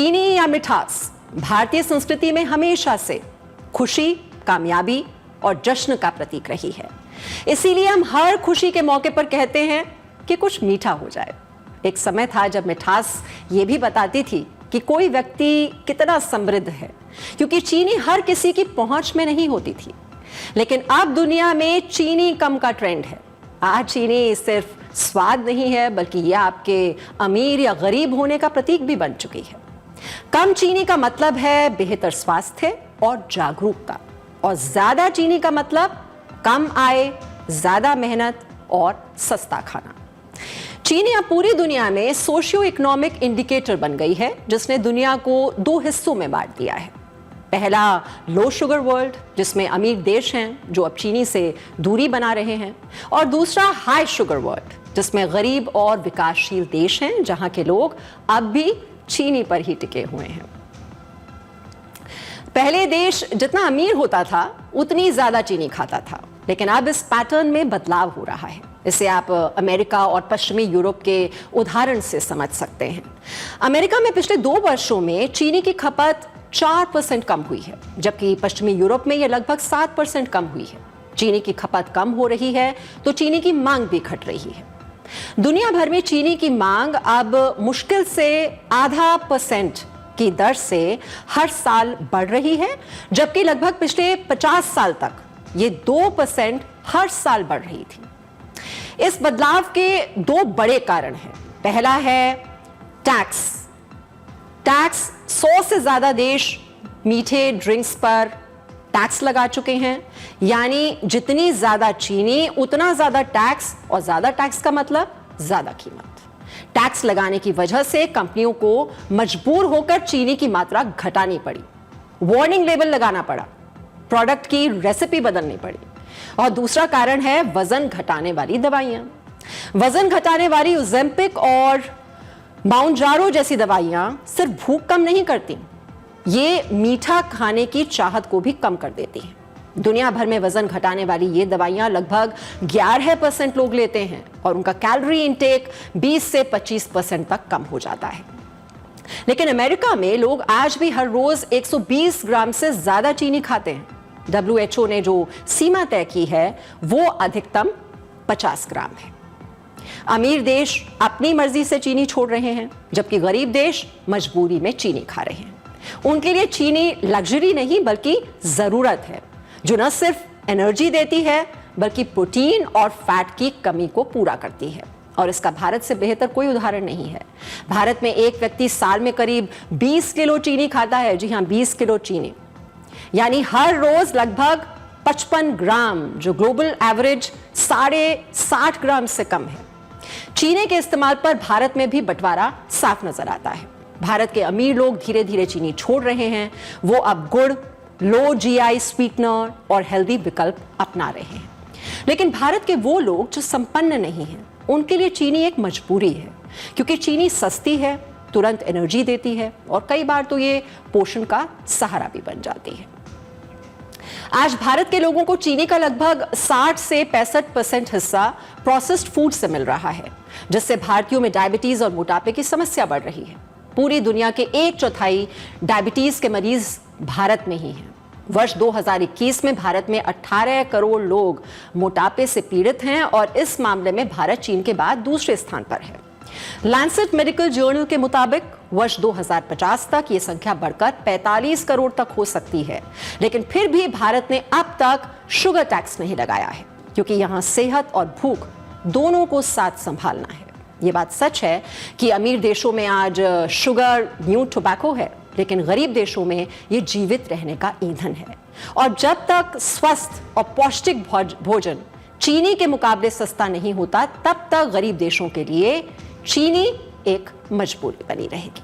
चीनी या मिठास भारतीय संस्कृति में हमेशा से खुशी, कामयाबी और जश्न का प्रतीक रही है। इसीलिए हम हर खुशी के मौके पर कहते हैं कि कुछ मीठा हो जाए। एक समय था जब मिठास ये भी बताती थी कि कोई व्यक्ति कितना समृद्ध है, क्योंकि चीनी हर किसी की पहुंच में नहीं होती थी। लेकिन अब दुनिया में चीनी कम का ट्रेंड है। आज चीनी सिर्फ स्वाद नहीं है, बल्कि यह आपके अमीर या गरीब होने का प्रतीक भी बन चुकी है। कम चीनी का मतलब है बेहतर स्वास्थ्य और जागरूकता, और ज्यादा चीनी का मतलब कम आय, ज्यादा मेहनत और सस्ता खाना। चीनी अब पूरी दुनिया में सोशियो इकोनॉमिक इंडिकेटर बन गई है, जिसने दुनिया को दो हिस्सों में बांट दिया है। पहला लो शुगर वर्ल्ड, जिसमें अमीर देश हैं जो अब चीनी से दूरी बना रहे हैं, और दूसरा हाई शुगर वर्ल्ड, जिसमें गरीब और विकासशील देश हैं जहां के लोग अब भी चीनी पर ही टिके हुए हैं। पहले देश जितना अमीर होता था उतनी ज्यादा चीनी खाता था, लेकिन अब इस पैटर्न में बदलाव हो रहा है। इसे आप अमेरिका और पश्चिमी यूरोप के उदाहरण से समझ सकते हैं। अमेरिका में पिछले 2 वर्षों में चीनी की खपत 4% कम हुई है, जबकि पश्चिमी यूरोप में यह लगभग 7% कम हुई है। चीनी की खपत कम हो रही है तो चीनी की मांग भी घट रही है। दुनिया भर में चीनी की मांग अब मुश्किल से 0.5% की दर से हर साल बढ़ रही है, जबकि लगभग पिछले 50 साल तक ये 2% हर साल बढ़ रही थी। इस बदलाव के 2 बड़े कारण हैं। पहला है टैक्स। 100 से ज्यादा देश मीठे ड्रिंक्स पर टैक्स लगा चुके हैं, यानी जितनी ज्यादा चीनी उतना ज्यादा टैक्स, और ज्यादा टैक्स का मतलब ज्यादा कीमत। टैक्स लगाने की वजह से कंपनियों को मजबूर होकर चीनी की मात्रा घटानी पड़ी, वार्निंग लेबल लगाना पड़ा, प्रोडक्ट की रेसिपी बदलनी पड़ी। और दूसरा कारण है वजन घटाने वाली दवाइयां। वजन घटाने वाली ओज़ेम्पिक और माउंजारो जैसी दवाइयां सिर्फ भूख कम नहीं करती, ये मीठा खाने की चाहत को भी कम कर देती हैं। दुनिया भर में वजन घटाने वाली ये दवाइयां लगभग 11% लोग लेते हैं, और उनका कैलोरी इंटेक 20 से 25% तक कम हो जाता है। लेकिन अमेरिका में लोग आज भी हर रोज 120 ग्राम से ज्यादा चीनी खाते हैं। WHO ने जो सीमा तय की है वो अधिकतम 50 ग्राम है। अमीर देश अपनी मर्जी से चीनी छोड़ रहे हैं, जबकि गरीब देश मजबूरी में चीनी खा रहे हैं। उनके लिए चीनी लग्जरी नहीं बल्कि जरूरत है, जो न सिर्फ एनर्जी देती है बल्कि प्रोटीन और फैट की कमी को पूरा करती है। और इसका भारत से बेहतर कोई उदाहरण नहीं है। भारत में एक व्यक्ति साल में करीब 20 किलो चीनी खाता है। जी हां, 20 किलो चीनी, यानी हर रोज लगभग 55 ग्राम, जो ग्लोबल एवरेज 60.5 ग्राम से कम है। चीनी के इस्तेमाल पर भारत में भी बंटवारा साफ नजर आता है। भारत के अमीर लोग धीरे धीरे चीनी छोड़ रहे हैं। वो अब गुड़, लो GI स्वीटनर और हेल्दी विकल्प अपना रहे हैं। लेकिन भारत के वो लोग जो संपन्न नहीं हैं, उनके लिए चीनी एक मजबूरी है, क्योंकि चीनी सस्ती है, तुरंत एनर्जी देती है, और कई बार तो ये पोषण का सहारा भी बन जाती है। आज भारत के लोगों को चीनी का लगभग 60 से 65% हिस्सा प्रोसेस्ड फूड से मिल रहा है, जिससे भारतीयों में डायबिटीज और मोटापे की समस्या बढ़ रही है। पूरी दुनिया के 1/4 डायबिटीज के मरीज भारत में ही हैं। वर्ष 2021 में भारत में 18 करोड़ लोग मोटापे से पीड़ित हैं, और इस मामले में भारत चीन के बाद दूसरे स्थान पर है। लैंसेट मेडिकल जर्नल के मुताबिक वर्ष 2050 तक ये संख्या बढ़कर 45 करोड़ तक हो सकती है। लेकिन फिर भी भारत ने अब तक शुगर टैक्स नहीं लगाया है, क्योंकि यहां सेहत और भूख दोनों को साथ संभालना है। ये बात सच है कि अमीर देशों में आज शुगर न्यू टोबैको है, लेकिन गरीब देशों में ये जीवित रहने का ईंधन है। और जब तक स्वस्थ और पौष्टिक भोजन चीनी के मुकाबले सस्ता नहीं होता, तब तक गरीब देशों के लिए चीनी एक मजबूरी बनी रहेगी।